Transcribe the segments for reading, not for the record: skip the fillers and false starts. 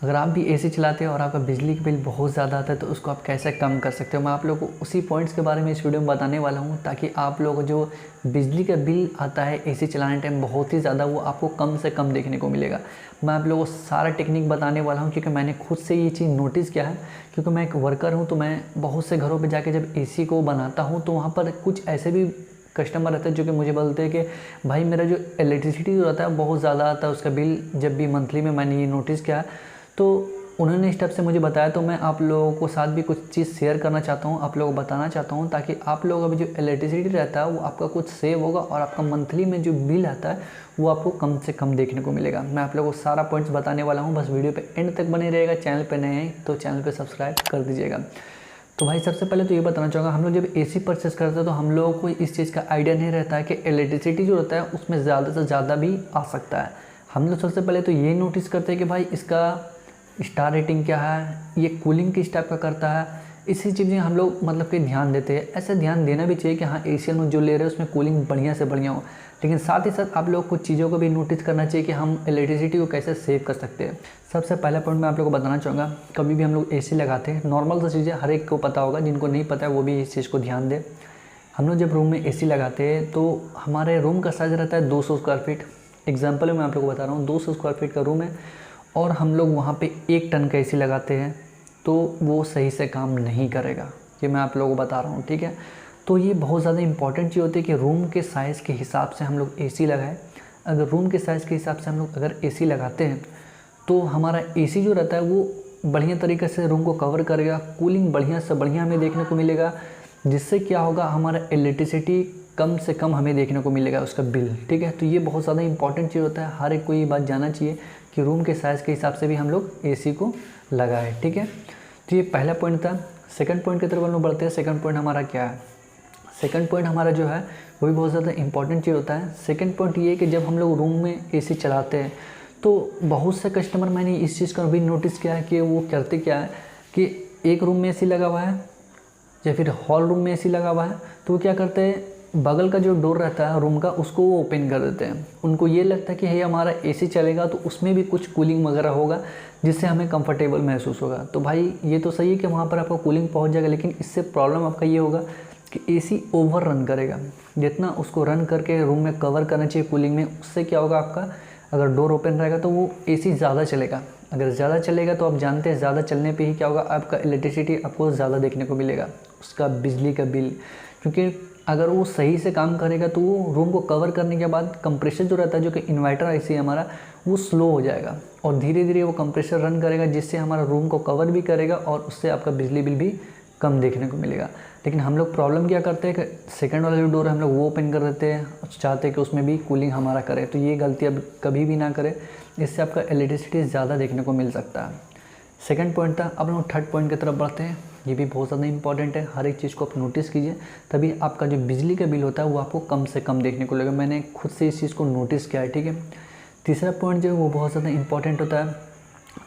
अगर आप भी एसी चलाते हो और आपका बिजली का बिल बहुत ज़्यादा आता है तो उसको आप कैसे कम कर सकते हो, मैं आप लोगों को उसी पॉइंट्स के बारे में इस वीडियो में बताने वाला हूँ, ताकि आप लोग जो बिजली का बिल आता है एसी चलाने टाइम बहुत ही ज़्यादा, वो आपको कम से कम देखने को मिलेगा। मैं आप लोगों को सारा टेक्निक बताने वाला हूँ, क्योंकि मैंने खुद से ये चीज़ नोटिस किया है। क्योंकि मैं एक वर्कर हूँ, तो मैं बहुत से घरों पर जाके जब एसी को बनाता हूँ तो वहाँ पर कुछ ऐसे भी कस्टमर रहते हैं जो कि मुझे बोलते हैं कि भाई मेरा जो इलेक्ट्रिसिटी जो रहता है बहुत ज़्यादा आता है उसका बिल। जब भी मंथली में मैंने ये नोटिस किया, तो उन्होंने स्टेप से मुझे बताया, तो मैं आप लोगों को साथ भी कुछ चीज़ शेयर करना चाहता हूँ, आप लोगों को बताना चाहता हूँ, ताकि आप लोग अभी जो इलेक्ट्रिसिटी रहता है वो आपका कुछ सेव होगा और आपका मंथली में जो बिल आता है वो आपको कम से कम देखने को मिलेगा। मैं आप लोगों को सारा पॉइंट्स बताने वाला हूँ, बस वीडियो पे एंड तक बने रहेगा। चैनल पे नए हैं तो चैनल पे सब्सक्राइब कर दीजिएगा। तो भाई सबसे पहले तो ये बताना चाहूँगा, हम लोग जब एसी परचेस करते हैं तो हम लोगों को इस चीज़ का आइडिया नहीं रहता है कि इलेक्ट्रिसिटी जो रहता है उसमें ज़्यादा से ज़्यादा भी आ सकता है। हम लोग सबसे पहले तो ये नोटिस करते हैं कि भाई इसका स्टार रेटिंग क्या है, ये कूलिंग किस टाइप का करता है, इसी चीज़ें हम लोग मतलब कि ध्यान देते हैं। ऐसे ध्यान देना भी चाहिए कि हाँ एशियन में जो ले रहे हैं उसमें कूलिंग बढ़िया से बढ़िया हो, लेकिन साथ ही साथ आप लोग कुछ चीज़ों को भी नोटिस करना चाहिए कि हम इलेक्ट्रिसिटी को कैसे सेव कर सकते हैं। सबसे पहला पॉइंट मैं आप लोगों को बताना चाहूँगा, कभी भी हम लोग एसी लगाते हैं, नॉर्मल सी चीज़ें हर एक को पता होगा, जिनको नहीं पता है वो भी इस चीज़ को ध्यान दें। हम लोग जब रूम में एसी लगाते हैं तो हमारे रूम का साइज़ रहता है 200 स्क्वायर फीट। एग्जाम्पल मैं आप लोगों को बता रहा हूँ, 200 स्क्वायर फीट का रूम है और हम लोग वहाँ पे 1 टन का एसी लगाते हैं तो वो सही से काम नहीं करेगा, ये मैं आप लोगों को बता रहा हूँ, ठीक है। तो ये बहुत ज़्यादा इंपॉर्टेंट चीज़ होती है कि रूम के साइज़ के हिसाब से हम लोग एसी लगाएं। अगर रूम के साइज़ के हिसाब से हम लोग अगर एसी लगाते हैं तो हमारा एसी जो रहता है वो बढ़िया तरीके से रूम को कवर करेगा, कूलिंग बढ़िया से बढ़िया हमें देखने को मिलेगा, जिससे क्या होगा हमारा इलेक्ट्रिसिटी कम से कम हमें देखने को मिलेगा उसका बिल, ठीक है। तो ये बहुत ज़्यादा इंपॉर्टेंट चीज़ होता है, हर एक को ये बात जानना चाहिए कि रूम के साइज़ के हिसाब से भी हम लोग एसी को लगाएं, ठीक है। तो ये पहला पॉइंट था। सेकंड पॉइंट की तरफ हम लोग बढ़ते हैं। सेकंड पॉइंट हमारा क्या है? सेकंड पॉइंट हमारा जो है वो भी बहुत ज़्यादा इंपॉर्टेंट चीज़ होता है। सेकंड पॉइंट ये है कि जब हम लोग रूम में एसी चलाते हैं तो बहुत से कस्टमर, मैंने इस चीज़ का भी नोटिस किया है कि वो करते क्या है कि एक रूम में एसी लगा हुआ है या फिर हॉल रूम में एसी लगा हुआ है, तो वो क्या करते हैं, बगल का जो डोर रहता है रूम का उसको वो ओपन कर देते हैं। उनको ये लगता है कि ये हमारा एसी चलेगा तो उसमें भी कुछ कूलिंग वगैरह होगा जिससे हमें कंफर्टेबल महसूस होगा। तो भाई ये तो सही है कि वहाँ पर आपका कूलिंग पहुँच जाएगा, लेकिन इससे प्रॉब्लम आपका ये होगा कि एसी ओवर रन करेगा। जितना उसको रन करके रूम में कवर करना चाहिए कूलिंग में, उससे क्या होगा, आपका अगर डोर ओपन रहेगा तो वो एसी ज़्यादा चलेगा। अगर ज़्यादा चलेगा तो आप जानते हैं ज़्यादा चलने पे ही क्या होगा, आपका इलेक्ट्रिसिटी आपको ज़्यादा देखने को मिलेगा, उसका बिजली का बिल। क्योंकि अगर वो सही से काम करेगा तो वो रूम को कवर करने के बाद कंप्रेसर जो रहता है, जो कि इन्वर्टर एसी है हमारा, वो स्लो हो जाएगा और धीरे धीरे वो कंप्रेसर रन करेगा, जिससे हमारा रूम को कवर भी करेगा और उससे आपका बिजली बिल भी कम देखने को मिलेगा। लेकिन हम लोग प्रॉब्लम क्या करते हैं कि सेकंड वाला जो डोर है हम लोग वो ओपन कर देते हैं, चाहते हैं कि उसमें भी कूलिंग हमारा करे। तो ये गलती अब कभी भी ना करें, इससे आपका इलेक्ट्रिसिटी ज़्यादा देखने को मिल सकता है। सेकंड पॉइंट था। अब लोग थर्ड पॉइंट की तरफ बढ़ते हैं। ये भी बहुत ज़्यादा इंपॉर्टेंट है, हर एक चीज़ को आप नोटिस कीजिए, तभी आपका जो बिजली का बिल होता है वो आपको कम से कम देखने को लगेगा। मैंने खुद से इस चीज़ को नोटिस किया है, ठीक है। तीसरा पॉइंट जो है वो बहुत ज़्यादा इंपॉर्टेंट होता है।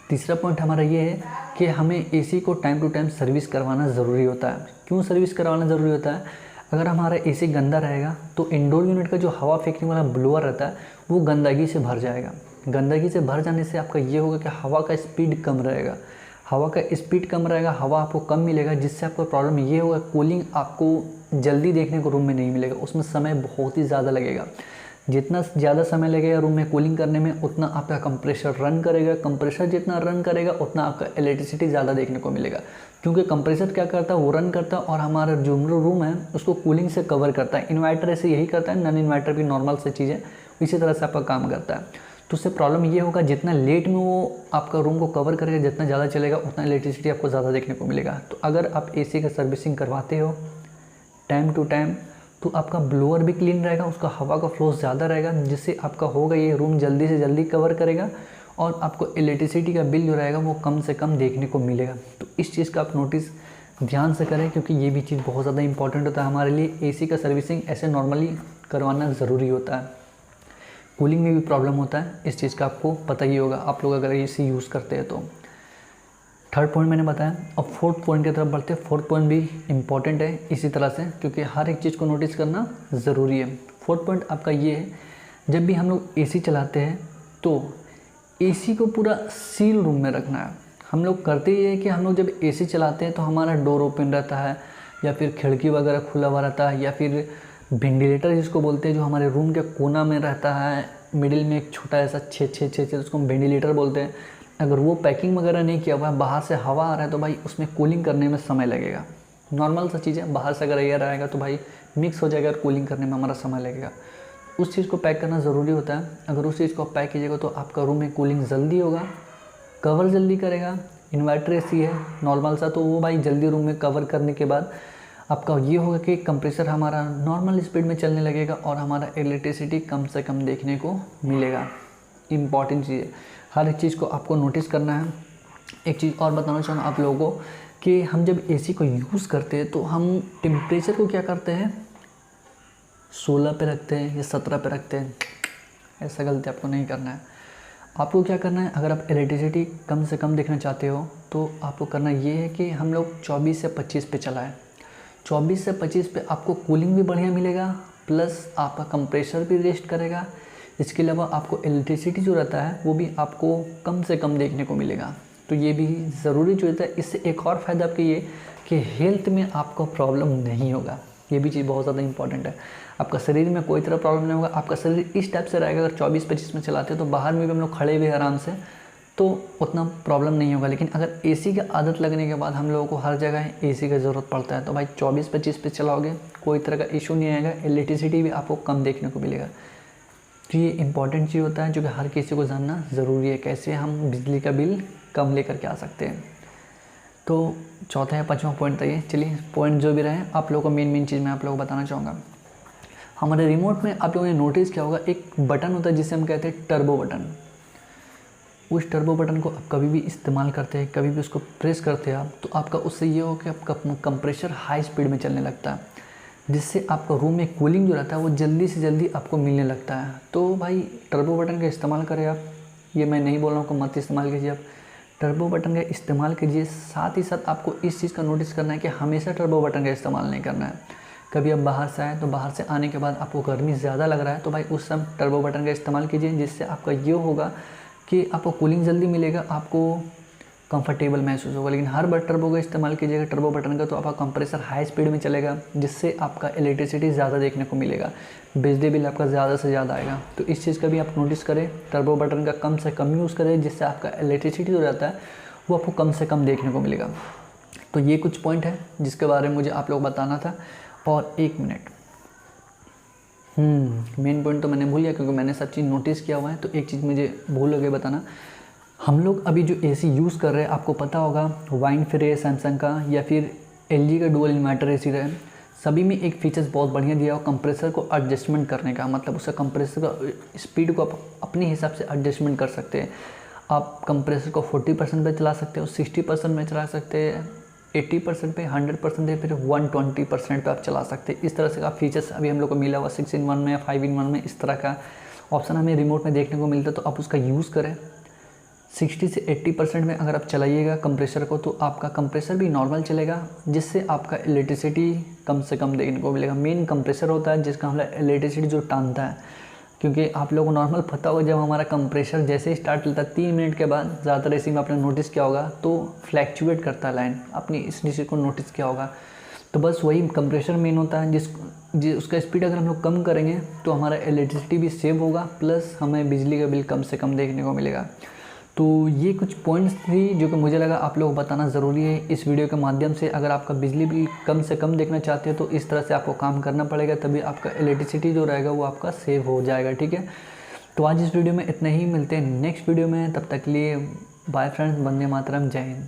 तीसरा पॉइंट हमारा ये है कि हमें एसी को टाइम टू टाइम सर्विस करवाना ज़रूरी होता है। क्यों सर्विस करवाना ज़रूरी होता है? अगर हमारा एसी गंदा रहेगा तो इंडोर यूनिट का जो हवा फेंकने वाला ब्लोअर रहता है वो गंदगी से भर जाएगा। गंदगी से भर जाने से आपका ये होगा कि हवा का स्पीड कम रहेगा, हवा का स्पीड कम रहेगा, हवा आपको कम मिलेगा, जिससे आपको प्रॉब्लम ये होगा, कूलिंग आपको जल्दी देखने को रूम में नहीं मिलेगा, उसमें समय बहुत ही ज़्यादा लगेगा। जितना ज़्यादा समय लगेगा रूम में कूलिंग करने में, उतना आपका कंप्रेसर रन करेगा, कंप्रेसर जितना रन करेगा उतना आपका इलेक्ट्रिसिटी ज़्यादा देखने को मिलेगा। क्योंकि कंप्रेसर क्या करता है, वो रन करता है और हमारा जो रूम है उसको कूलिंग से कवर करता है। इन्वर्टर ऐसे यही करता है, नॉन इन्वर्टर भी नॉर्मल से चीज़ है, इसी तरह से आपका काम करता है। तो उससे प्रॉब्लम ये होगा, जितना लेट में वो आपका रूम को कवर करेगा, जितना ज़्यादा चलेगा उतना इलेक्ट्रिसिटी आपको ज़्यादा देखने को मिलेगा। तो अगर आप एसी का सर्विसिंग करवाते हो टाइम टू टाइम तो आपका ब्लोअर भी क्लीन रहेगा, उसका हवा का फ्लो ज़्यादा रहेगा, जिससे आपका होगा ये रूम जल्दी से जल्दी कवर करेगा और आपको इलेक्ट्रिसिटी का बिल जो रहेगा वो कम से कम देखने को मिलेगा। तो इस चीज़ का आप नोटिस ध्यान से करें, क्योंकि ये भी चीज़ बहुत ज़्यादा इंपॉर्टेंट होता है हमारे लिए। एसी का सर्विसिंग ऐसे नॉर्मली करवाना ज़रूरी होता है। कूलिंग में भी प्रॉब्लम होता है, इस चीज़ का आपको पता ही होगा, आप लोग अगर एसी यूज़ करते हैं तो। थर्ड पॉइंट मैंने बताया। अब फोर्थ पॉइंट की तरफ बढ़ते हैं। फोर्थ पॉइंट भी इंपॉर्टेंट है इसी तरह से, क्योंकि हर एक चीज़ को नोटिस करना ज़रूरी है। फोर्थ पॉइंट आपका ये है, जब भी हम लोग एसी चलाते हैं तो एसी को पूरा सील रूम में रखना है। हम लोग करते ये है कि हम लोग जब एसी चलाते हैं तो हमारा डोर ओपन रहता है या फिर खिड़की वगैरह खुला हुआ रहता है, या फिर वेंटिलेटर जिसको बोलते हैं जो हमारे रूम के कोना में रहता है, मिडिल में एक छोटा ऐसा छेद उसको हम वेंटिलेटर बोलते हैं। अगर वो पैकिंग वगैरह नहीं किया हुआ है, बाहर से हवा आ रहा है तो भाई उसमें कूलिंग करने में समय लगेगा। नॉर्मल सा चीज़ है, बाहर से अगर एयर आएगा तो भाई मिक्स हो जाएगा और कूलिंग करने में हमारा समय लगेगा। उस चीज़ को पैक करना ज़रूरी होता है। अगर उस चीज़ को आप पैक कीजिएगा तो आपका रूम में कूलिंग जल्दी होगा, कवर जल्दी करेगा। इन्वर्टर एसी है नॉर्मल सा, तो वो भाई जल्दी रूम में कवर करने के बाद आपका ये होगा कि कंप्रेसर हमारा नॉर्मल स्पीड में चलने लगेगा और हमारा इलेक्ट्रिसिटी कम से कम देखने को मिलेगा। इम्पॉर्टेंट चीज़ है, हर एक चीज़ को आपको नोटिस करना है। एक चीज़ और बताना चाहूँगा आप लोगों को कि हम जब एसी को यूज़ करते हैं तो हम टेम्परेचर को क्या करते हैं, 16 पे रखते हैं या 17 पे रखते हैं। ऐसा गलती आपको नहीं करना है। आपको क्या करना है, अगर आप इलेक्ट्रिसिटी कम से कम देखना चाहते हो तो आपको करना ये है कि हम लोग 24 से 25 पे चलाएं। 24 से 25 पे आपको कूलिंग भी बढ़िया मिलेगा, प्लस आपका कंप्रेसर भी रेस्ट करेगा। इसके अलावा आपको इलेक्ट्रिसिटी जो रहता है वो भी आपको कम से कम देखने को मिलेगा। तो ये भी ज़रूरी जो होता है। इससे एक और फ़ायदा आपके ये कि हेल्थ में आपको प्रॉब्लम नहीं होगा। ये भी चीज़ बहुत ज़्यादा इंपॉर्टेंट है। आपका शरीर में कोई तरह प्रॉब्लम नहीं होगा। आपका शरीर इस टाइप से रहेगा, अगर 24-25 में चलाते हो तो बाहर में भी हम लोग खड़े हुए आराम से, तो उतना प्रॉब्लम नहीं होगा। लेकिन अगर एसी की आदत लगने के बाद हम लोगों को हर जगह एसी की ज़रूरत पड़ता है, तो भाई 24-25 पे चलाओगे कोई तरह का इशू नहीं आएगा। इलेक्ट्रिसिटी भी आपको कम देखने को मिलेगा। तो ये इंपॉर्टेंट चीज़ होता है जो कि हर किसी को जानना ज़रूरी है, कैसे हम बिजली का बिल कम लेकर के आ सकते हैं। तो चौथा या पाँचवा पॉइंट था ये। चलिए पॉइंट जो भी रहे, आप लोगों को मेन चीज़ मैं आप लोगों को बताना चाहूँगा। हमारे रिमोट में आप लोगों ने नोटिस किया होगा एक बटन होता है जिसे हम कहते हैं टर्बो बटन। उस टर्बो बटन को आप कभी भी इस्तेमाल करते हैं, कभी भी उसको प्रेस करते हैं आप, तो आपका उससे ये हो कि आपका कंप्रेसर हाई स्पीड में चलने लगता है, जिससे आपका रूम में कूलिंग जो रहता है वो जल्दी से जल्दी आपको मिलने लगता है। तो भाई टर्बो बटन का इस्तेमाल करें आप। ये मैं नहीं बोल रहा हूँ कि मत इस्तेमाल कीजिए, आप टर्बो बटन का इस्तेमाल कीजिए। साथ ही साथ आपको इस चीज़ का नोटिस करना है कि हमेशा टर्बो बटन का इस्तेमाल नहीं करना है। कभी आप बाहर से आए तो बाहर से आने के बाद आपको गर्मी ज़्यादा लग रहा है तो भाई उस समय टर्बो बटन का इस्तेमाल कीजिए, जिससे आपका ये होगा कि आपको कूलिंग जल्दी मिलेगा, आपको कंफर्टेबल महसूस होगा। लेकिन हर बार टर्बो का इस्तेमाल कीजिएगा टर्बो बटन का, तो आपका कंप्रेसर हाई स्पीड में चलेगा, जिससे आपका इलेक्ट्रिसिटी ज़्यादा देखने को मिलेगा, बिजली बिल आपका ज़्यादा से ज़्यादा आएगा। तो इस चीज़ का भी आप नोटिस करें, टर्बो बटन का कम से कम यूज़ करें, जिससे आपका इलेक्ट्रिसिटी जो रहता है वो आपको कम से कम देखने को मिलेगा। तो ये कुछ पॉइंट है जिसके बारे में मुझे आप लोग बताना था। और एक मिनट, मेन पॉइंट तो मैंने भूल गया क्योंकि मैंने सब चीज़ नोटिस किया हुआ है। तो एक चीज़ मुझे भूल हो गई बताना। हम लोग अभी जो एसी यूज़ कर रहे हैं, आपको पता होगा वाइनफिर है सैमसंग का, या फिर एलजी का डुअल इन्वर्टर एसी रहे, सभी में एक फीचर्स बहुत बढ़िया दिया हो कंप्रेसर को एडजस्टमेंट करने का। मतलब उसका कंप्रेसर का स्पीड को आप अपने हिसाब से एडजस्टमेंट कर सकते हैं। आप कंप्रेसर को 40% पे चला सकते हो, 60% में चला सकते हैं, 80% पे, 100% पे, फिर 120% पे आप चला सकते हैं। इस तरह से का फीचर्स अभी हम लोग को मिला हुआ 6-in-1 में या 5-in-1 में, इस तरह का ऑप्शन हमें रिमोट में देखने को मिलता है। तो आप उसका यूज़ करें। 60 से 80% में अगर आप चलाइएगा कंप्रेसर को तो आपका कंप्रेसर भी नॉर्मल चलेगा, जिससे आपका इलेक्ट्रिसिटी कम से कम देखने को मिलेगा। मेन कंप्रेसर होता है जिसका हमारा इलेक्ट्रिसिटी जो टानता है, क्योंकि आप लोगों को नॉर्मल पता होगा जब हमारा कंप्रेसर जैसे ही स्टार्ट होता है 3 मिनट के बाद, ज़्यादातर एसी में आपने नोटिस किया होगा तो फ्लैक्चुएट करता है लाइन, आपने इस चीज़ को नोटिस किया होगा। तो बस वही कंप्रेसर मेन होता है उसका स्पीड अगर हम लोग कम करेंगे तो हमारा इलेक्ट्रिसिटी भी सेव होगा, प्लस हमें बिजली का बिल कम से कम देखने को मिलेगा। तो ये कुछ पॉइंट्स थी जो कि मुझे लगा आप लोग बताना ज़रूरी है इस वीडियो के माध्यम से। अगर आपका बिजली बिल कम से कम देखना चाहते हो तो इस तरह से आपको काम करना पड़ेगा, तभी आपका इलेक्ट्रिसिटी जो रहेगा वो आपका सेव हो जाएगा। ठीक है, तो आज इस वीडियो में इतना ही, मिलते हैं नेक्स्ट वीडियो में। तब तक के लिए बाय फ्रेंड्स, वंदे मातरम, जय हिंद।